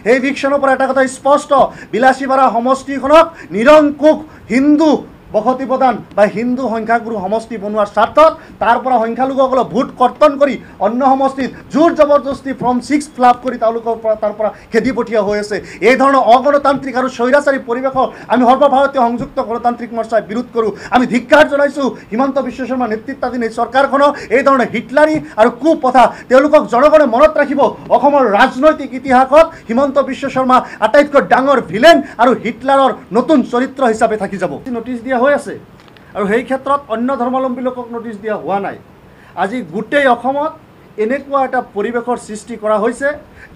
সেই ইভিকশ্যনৰ পৰা এটা কথা স্পষ্ট, বিলাসীপাৰা সমষ্টিখনক নিৰংকুশ হিন্দু বসতি প্ৰদান বা হিন্দু সংখ্যাগুৰু সমষ্টি বনোৱাৰ স্বাৰ্থত তাৰ পৰা সংখ্যালঘুসকলক ভোট কৰ্তন কৰি অন্য সমষ্টিত জোৰ জবৰদস্তি ফৰ্ম 6 ফিলাপ কৰি তেওঁলোকৰ পৰা তাৰ পৰা খেদি পঠিওৱা হৈ আছে। এই ধৰণৰ অগণতান্ত্ৰিক আৰু স্বৈৰাচাৰী পৰিৱেশক আমি সৰ্বভাৰতীয় সংযুক্ত গণতান্ত্ৰিক মৰ্চাই বিৰোধ কৰোঁ। আমি ধিক্কাৰ জনাইছোঁ হিমন্ত বিশ্ব শৰ্মা নেতৃত্বাধীন এই চৰকাৰখনক। এই ধৰণৰ হিটলাৰী আৰু কুপ্ৰথা তেওঁলোকক জনগণে মনত ৰাখিব। অসমৰ ৰাজনৈতিক ইতিহাসত হিমন্ত বিশ্ব শৰ্মা আটাইতকৈ ডাঙৰ ভিলেন আৰু হিটলাৰৰ নতুন চৰিত্ৰ হিচাপে থাকি যাব। নটিচ দিয়া হৈ আছে আৰু সেই ক্ষেত্ৰত অন্য ধৰ্মাৱলম্বী লোকক নটিচ দিয়া হোৱা নাই। আজি গোটেই অসমত এনেকুৱা এটা পৰিৱেশৰ সৃষ্টি কৰা হৈছে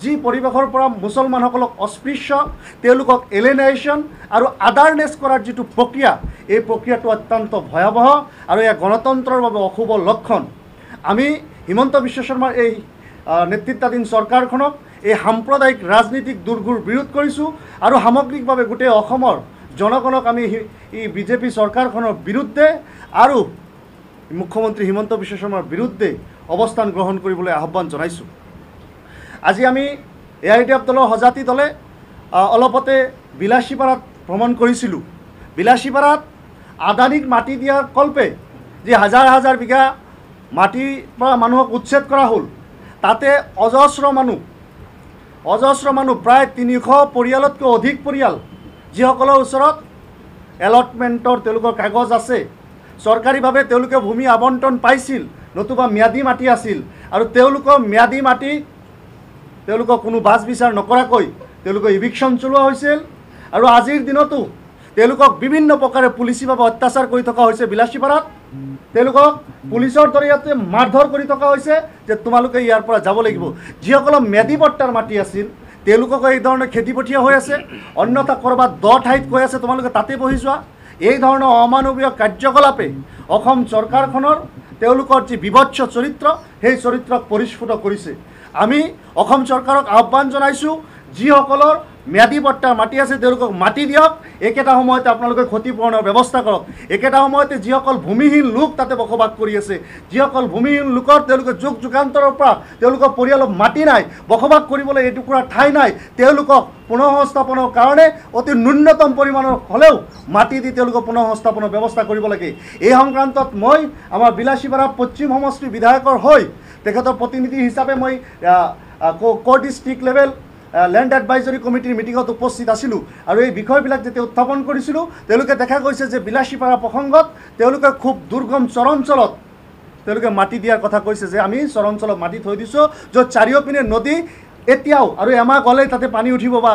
যি পৰিৱেশৰ পৰা মুছলমানসকলক অস্পৃশ্য, তেওঁলোকক এলিনেশ্যন আৰু আদাৰনেছ কৰাৰ যিটো প্ৰক্ৰিয়া, এই প্ৰক্ৰিয়াটো অত্যন্ত ভয়াৱহ আৰু এয়া গণতন্ত্ৰৰ বাবে অশুভ লক্ষণ। আমি হিমন্ত বিশ্ব শৰ্মাৰ এই নেতৃত্বাধীন চৰকাৰখনক এই সাম্প্ৰদায়িক ৰাজনীতিক দুৰ্গুৰ বিৰোধ কৰিছোঁ আৰু সামগ্ৰিকভাৱে গোটেই অসমৰ জনগণক আমি এই বিজেপি চৰকাৰখনৰ বিৰুদ্ধে আৰু মুখ্যমন্ত্ৰী হিমন্ত বিশ্ব শৰ্মাৰ বিৰুদ্ধে অৱস্থান গ্ৰহণ কৰিবলৈ আহ্বান জনাইছোঁ। আজি আমি এআইডিএফ দলৰ সজাতি দলে অলপতে বিলাসীপাৰাত ভ্ৰমণ কৰিছিলোঁ। বিলাসীপাৰাত আদানীক মাটি দিয়াৰ কল্পে যি হাজাৰ হাজাৰ বিঘা মাটিৰ পৰা মানুহক উচ্ছেদ কৰা হ'ল, তাতে অজস্ৰ মানুহ প্ৰায় 300 পৰিয়ালতকৈ অধিক পৰিয়াল যিসকলৰ ওচৰত এলটমেণ্টৰ তেওঁলোকৰ কাগজ আছে, চৰকাৰীভাৱে তেওঁলোকে ভূমি আবণ্টন পাইছিল, নতুবা ম্যাদী মাটি আছিল আৰু তেওঁলোকৰ ম্যাদী মাটি তেওঁলোকক কোনো বাছ বিচাৰ নকৰাকৈ তেওঁলোকৰ ইভিকশ্যন চলোৱা হৈছিল আৰু আজিৰ দিনতো তেওঁলোকক বিভিন্ন প্ৰকাৰে পুলিচিভাৱে অত্যাচাৰ কৰি থকা হৈছে। বিলাসীপাৰাত তেওঁলোকক পুলিচৰ জৰিয়তে মাৰধৰ কৰি থকা হৈছে যে তোমালোকে ইয়াৰ পৰা যাব লাগিব। যিসকলৰ ম্যাদী পট্টাৰ মাটি আছিল তেওঁলোকক এই ধৰণে খেদি পঠিওৱা হৈ আছে, অন্যথা ক'ৰবাত দ ঠাইত কৈ আছে তোমালোকে তাতে বহি যোৱা। এই ধৰণৰ অমানৱীয় কাৰ্যকলাপে অসম চৰকাৰখনৰ তেওঁলোকৰ যি বিভৎস চৰিত্ৰ, সেই চৰিত্ৰক পৰিস্ফুট কৰিছে। আমি অসম চৰকাৰক আহ্বান জনাইছোঁ, যিসকলৰ ম্যাদী পট্টাৰ মাটি আছে তেওঁলোকক মাটি দিয়ক, একেটা সময়তে আপোনালোকে ক্ষতিপূৰণৰ ব্যৱস্থা কৰক। একেটা সময়তে যিসকল ভূমিহীন লোক তাতে বসবাস কৰি আছে, যিসকল ভূমিহীন লোকৰ তেওঁলোকে যুগ যুগান্তৰৰ পৰা তেওঁলোকৰ পৰিয়ালৰ মাটি নাই, বসবাস কৰিবলৈ এটুকুৰা ঠাই নাই, তেওঁলোকক পুনঃসংস্থাপনৰ কাৰণে অতি ন্যূনতম পৰিমাণৰ হ'লেও মাটি দি তেওঁলোকক পুনঃসংস্থাপনৰ ব্যৱস্থা কৰিব লাগে। এই সংক্ৰান্তত মই আমাৰ বিলাসীপাৰা পশ্চিম সমষ্টিৰ বিধায়কৰ হৈ তেখেতৰ প্ৰতিনিধি হিচাপে মই ক' ডিষ্ট্ৰিক্ট লেভেল লেণ্ড এডভাইজৰী কমিটিৰ মিটিঙত উপস্থিত আছিলোঁ আৰু এই বিষয়বিলাক যেতিয়া উত্থাপন কৰিছিলোঁ, তেওঁলোকে দেখা গৈছে যে বিলাসীপাৰা প্ৰসংগত তেওঁলোকে খুব দুৰ্গম চৰাঞ্চলত তেওঁলোকে মাটি দিয়াৰ কথা কৈছে যে আমি চৰাঞ্চলত মাটি থৈ দিছোঁ য'ত চাৰিওপিনে নদী এতিয়াও আৰু এমাহ গ'লেই তাতে পানী উঠিব বা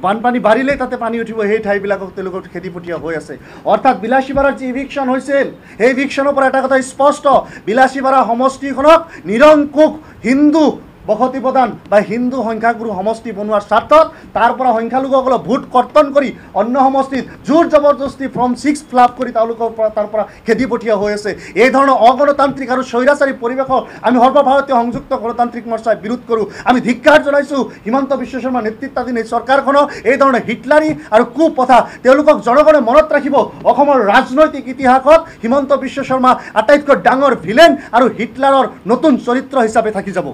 বানপানী বাঢ়িলেই তাতে পানী উঠিব, সেই ঠাইবিলাকক তেওঁলোকক খেদি পঠিওৱা হৈ আছে। অৰ্থাৎ বিলাসীপাৰাৰ যি ইভিকশ্যন হৈছিল, সেই ইভিকশ্যনৰ পৰা এটা কথা স্পষ্ট, বিলাসীপাৰা সমষ্টিখনক নিৰংকুশ হিন্দু বসতি প্ৰদান বা হিন্দু সংখ্যাগুৰু সমষ্টি বনোৱাৰ স্বাৰ্থত তাৰ পৰা সংখ্যালঘুসকলক ভোট কৰ্তন কৰি অন্য সমষ্টিত জোৰ জবৰদস্তি ফৰ্ম 6 ফিলাপ কৰি তেওঁলোকৰ পৰা তাৰ পৰা খেদি পঠিওৱা হৈ আছে। এই ধৰণৰ অগণতান্ত্ৰিক আৰু স্বৈৰাচাৰী পৰিৱেশক আমি সৰ্বভাৰতীয় সংযুক্ত গণতান্ত্ৰিক মৰ্চাই বিৰোধ কৰোঁ। আমি ধিক্কাৰ জনাইছোঁ হিমন্ত বিশ্ব শৰ্মা নেতৃত্বাধীন এই চৰকাৰখনক। এই ধৰণৰ হিটলাৰী আৰু কুপ্ৰথা তেওঁলোকক জনগণে মনত ৰাখিব। অসমৰ ৰাজনৈতিক ইতিহাসত হিমন্ত বিশ্ব শৰ্মা আটাইতকৈ ডাঙৰ ভিলেন আৰু হিটলাৰৰ নতুন চৰিত্ৰ হিচাপে থাকি যাব।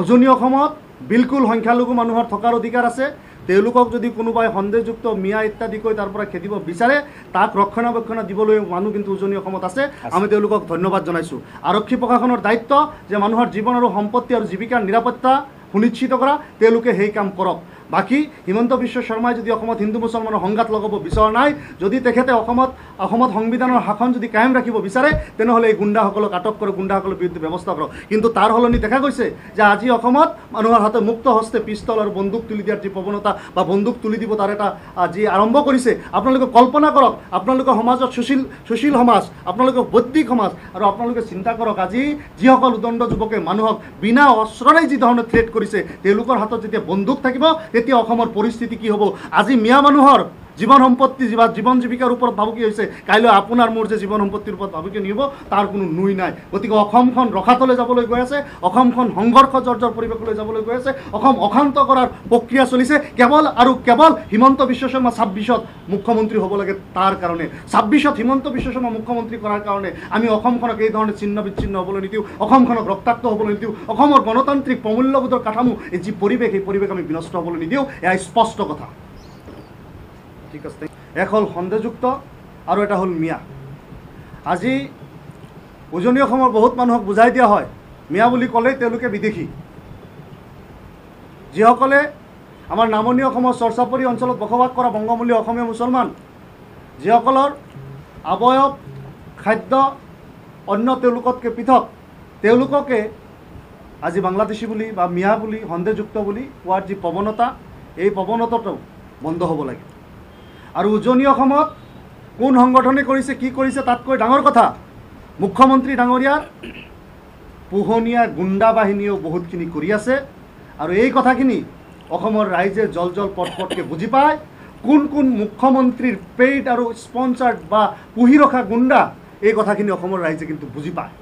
উজনি অসমত বিলকুল সংখ্যালঘু মানুহৰ থকাৰ অধিকাৰ আছে। তেওঁলোকক যদি কোনোবাই সন্দেহযুক্ত মিয়া ইত্যাদি কৈ তাৰ পৰা খেদিব বিচাৰে, তাক ৰক্ষণাবেক্ষণ দিবলৈ মানুহ কিন্তু উজনি অসমত আছে। আমি তেওঁলোকক ধন্যবাদ জনাইছোঁ। আৰক্ষী প্ৰশাসনৰ দায়িত্ব যে মানুহৰ জীৱন আৰু সম্পত্তি আৰু জীৱিকাৰ নিৰাপত্তা সুনিশ্চিত কৰা, তেওঁলোকে সেই কাম কৰক। বাকী হিমন্ত বিশ্ব শৰ্মাই যদি অসমত হিন্দু মুছলমানৰ সংঘাত লগাব বিচৰা নাই, যদি তেখেতে অসমত সংবিধানৰ শাসন যদি কায়েম ৰাখিব বিচাৰে, তেনেহ'লে এই গুণ্ডাসকলক আটক কৰক, গুণ্ডাসকলৰ বিৰুদ্ধে ব্যৱস্থা কৰক। কিন্তু তাৰ সলনি দেখা গৈছে যে আজি অসমত মানুহৰ হাতে মুক্ত হস্তে পিষ্টল আৰু বন্দুক তুলি দিয়াৰ যি প্ৰৱণতা বা বন্দুক তুলি দিব তাৰ এটা যি আৰম্ভ কৰিছে, আপোনালোকে কল্পনা কৰক। আপোনালোকৰ সমাজত সুশীল সমাজ, আপোনালোকৰ বৌদ্ধিক সমাজ, আৰু আপোনালোকে চিন্তা কৰক আজি যিসকল উদণ্ড যুৱকে মানুহক বিনা অস্ত্ৰৰে যি ধৰণে থ্ৰেট কৰিছে, তেওঁলোকৰ হাতত যেতিয়া বন্দুক থাকিব তেতিয়া অসমৰ পৰিস্থিতি কি হ'ব। আজি মিয়া মানুহৰ জীৱন সম্পত্তি জীৱন জীৱিকাৰ ওপৰত ভাবুকি হৈছে, কাইলৈ আপোনাৰ মোৰ যে জীৱন সম্পত্তিৰ ওপৰত ভাবুকি নিব তাৰ কোনো নুই নাই। গতিকে অসমখন ৰসাতলৈ যাবলৈ গৈ আছে, অসমখন সংঘৰ্ষ জৰ্জৰ পৰিৱেশলৈ যাবলৈ গৈ আছে, অসম অশান্ত কৰাৰ প্ৰক্ৰিয়া চলিছে কেৱল আৰু কেৱল হিমন্ত বিশ্ব শৰ্মা 26ত মুখ্যমন্ত্ৰী হ'ব লাগে তাৰ কাৰণে। 26ত হিমন্ত বিশ্ব শৰ্মা মুখ্যমন্ত্ৰী কৰাৰ কাৰণে আমি অসমখনক এই ধৰণে ছিন্ন বিচ্ছিন্ন হ'বলৈ নিদিওঁ, অসমখনক ৰক্তাক্ত হ'বলৈ নিদিওঁ, অসমৰ গণতান্ত্ৰিক প্ৰমূল্যবোধৰ কাঠামো এই যি পৰিৱেশ, এই পৰিৱেশ আমি বিনষ্ট হ'বলৈ নিদিওঁ। এয়া স্পষ্ট কথা। ঠিক আছে, এক হ'ল সন্দেহযুক্ত আৰু এটা হ'ল মিয়া। আজি উজনি অসমৰ বহুত মানুহক বুজাই দিয়া হয়, মিয়া বুলি ক'লেই তেওঁলোকে বিদেশী। যিসকলে আমাৰ নামনি অসমৰ চৰ্চাপৰী অঞ্চলত বসবাস কৰা বংগমূলীয় অসমীয়া মুছলমান, যিসকলৰ অৱয়ব খাদ্য অন্য তেওঁলোকতকৈ পৃথক, তেওঁলোককে আজি বাংলাদেশী বুলি বা মিয়া বুলি সন্দেহযুক্ত বুলি কোৱাৰ যি প্ৰৱণতা, এই প্ৰৱণতাটো বন্ধ হ'ব লাগে। আৰু উজনি অসমত কোন সংগঠনে কৰিছে, কি কৰিছে, তাতকৈ ডাঙৰ কথা মুখ্যমন্ত্ৰী ডাঙৰীয়াৰ পোহনীয়া গুণ্ডা বাহিনীয়েও বহুতখিনি কৰি আছে। আৰু এই কথাখিনি অসমৰ ৰাইজে জল পটকৈ বুজি পায়। কোন কোন মুখ্যমন্ত্ৰীৰ পেইড আৰু স্পনচাৰ্ড বা পুহি ৰখা গুণ্ডা, এই কথাখিনি অসমৰ ৰাইজে কিন্তু বুজি পায়।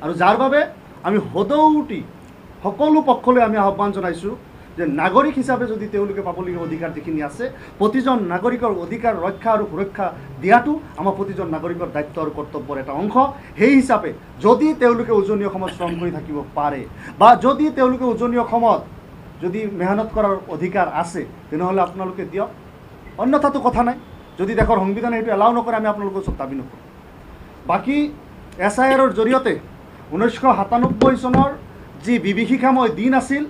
আৰু যাৰ বাবে আমি সদৌতি সকলো পক্ষলৈ আমি আহ্বান জনাইছোঁ যে নাগৰিক হিচাপে যদি তেওঁলোকে পাবলগীয়া অধিকাৰ যিখিনি আছে, প্ৰতিজন নাগৰিকৰ অধিকাৰ ৰক্ষা আৰু সুৰক্ষা দিয়াটো আমাৰ প্ৰতিজন নাগৰিকৰ দায়িত্ব আৰু কৰ্তব্যৰ এটা অংশ। সেই হিচাপে যদি তেওঁলোকে উজনি অসমত শ্ৰম কৰি থাকিব পাৰে বা যদি তেওঁলোকে উজনি অসমত যদি মেহনত কৰাৰ অধিকাৰ আছে, তেনেহ'লে আপোনালোকে দিয়ক, অন্যথাটো কথা নাই। যদি দেশৰ সংবিধানে সেইটো এলাও নকৰে, আমি আপোনালোকৰ ওচৰত দাবী নকৰোঁ। বাকী SIRৰ জৰিয়তে 1997 চনৰ যি বিভীষিকাময় দিন আছিল,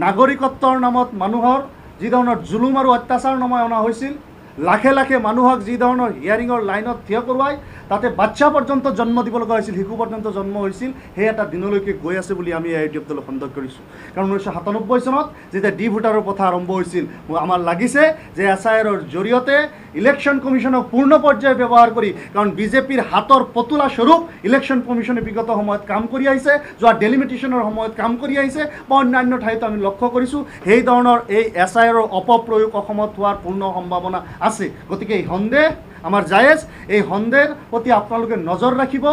নাগৰিকত্বৰ নামত মানুহৰ যি ধৰণৰ জুলুম আৰু অত্যাচাৰ নমাই অনা হৈছিল, লাখে লাখে মানুহক যি ধৰণৰ হিয়াৰিঙৰ লাইনত থিয় কৰোৱাই তাতে বাচ্চা পৰ্যন্ত জন্ম দিব লগা হৈছিল, শিশু পৰ্যন্ত জন্ম হৈছিল, সেই এটা দিনলৈকে গৈ আছে বুলি আমি AIUDF দলে সন্দেহ কৰিছোঁ। কাৰণ 1997 চনত যেতিয়া ডি ভোটাৰৰ প্ৰথা আৰম্ভ হৈছিল, আমাৰ লাগিছে যে SIRৰ জৰিয়তে ইলেকশ্যন কমিশ্যনক পূৰ্ণ পৰ্যায়ে ব্যৱহাৰ কৰি, কাৰণ বিজেপিৰ হাতৰ পতুলা স্বৰূপ ইলেকশ্যন কমিশ্যনে বিগত সময়ত কাম কৰি আহিছে, যোৱা ডেলিমিটেশ্যনৰ সময়ত কাম কৰি আহিছে বা অন্যান্য ঠাইতো আমি লক্ষ্য কৰিছোঁ, সেই ধৰণৰ এই SIRৰ অপপ্ৰয়োগ অসমত হোৱাৰ পূৰ্ণ সম্ভাৱনা আছে। গতিকে এই সন্দেহ আমাৰ জায়েজ, এই সন্দেহৰ প্ৰতি আপোনালোকে নজৰ ৰাখিব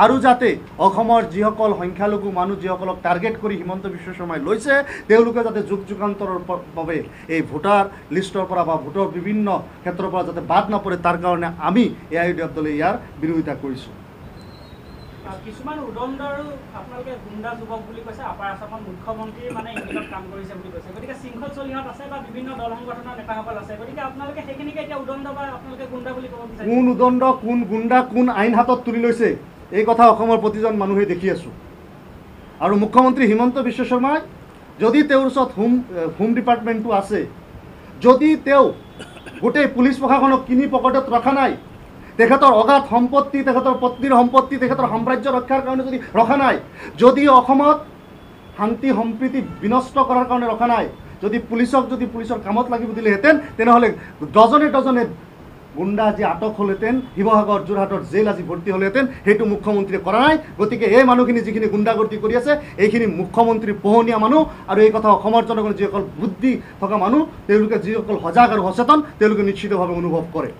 আৰু যাতে অসমৰ যিসকল সংখ্যালঘু মানুহ যিসকলক টাৰ্গেট কৰি হিমন্ত বিশ্ব শৰ্মাই লৈছে, তেওঁলোকে যাতে যুগ যুগান্তৰৰ বাবে এই ভোটাৰ লিষ্টৰ পৰা বা ভোটৰ বিভিন্ন ক্ষেত্ৰৰ পৰা যাতে বাদ নপৰে, তাৰ কাৰণে আমি AIUDF দলে ইয়াৰ বিৰোধিতা কৰিছোঁ। কিছুমান উদণ্ড আৰু আপোনালোকে গুণ্ডা যুৱক বুলি কৈছে, আপাৰ আছামত মুখ্যমন্ত্ৰীৰ মানে ইংগিতত কাম কৰিছে বুলি কৈছে। গতিকে শৃংখল চলিহাত আছে বা বিভিন্ন দল সংগঠনৰ নেতাসকল আছে, গতিকে আপোনালোকে সেইখিনিকে এতিয়া উদণ্ড বা আপোনালোকে গুণ্ডা বুলি ক'ব বিচাৰে? কোন উদণ্ড, কোন গুণ্ডা, কোন আইন হাতত তুলি লৈছে, এই কথা অসমৰ প্ৰতিজন মানুহে দেখি আছোঁ। আৰু মুখ্যমন্ত্ৰী হিমন্ত বিশ্ব শৰ্মাই যদি তেওঁৰ ওচৰত হোম ডিপাৰ্টমেণ্টটো আছে, যদি তেওঁ গোটেই পুলিচ প্ৰশাসনক কিনি পকেটত ৰখা নাই, তেখেতৰ অগাধ সম্পত্তি, তেখেতৰ পত্নীৰ সম্পত্তি, তেখেতৰ সাম্ৰাজ্য ৰক্ষাৰ কাৰণে যদি ৰখা নাই, যদি অসমত শান্তি সম্প্ৰীতি বিনষ্ট কৰাৰ কাৰণে ৰখা নাই, যদি পুলিচৰ কামত লাগিব দিলেহেঁতেন, তেনেহ'লে ডজনে ডজনে গুণ্ডা আজি আটক হ'লহেঁতেন, শিৱসাগৰ যোৰহাটৰ জেল আজি ভৰ্তি হ'লহেঁতেন। সেইটো মুখ্যমন্ত্ৰীয়ে কৰা নাই। গতিকে এই মানুহখিনি যিখিনি গুণ্ডাগৰ্দি কৰি আছে, এইখিনি মুখ্যমন্ত্ৰীৰ পোহনীয়া মানুহ। আৰু এই কথা অসমৰ জনগণে যিসকল বুদ্ধি থকা মানুহ, তেওঁলোকে যিসকল সজাগ আৰু সচেতন, তেওঁলোকে নিশ্চিতভাৱে অনুভৱ কৰে।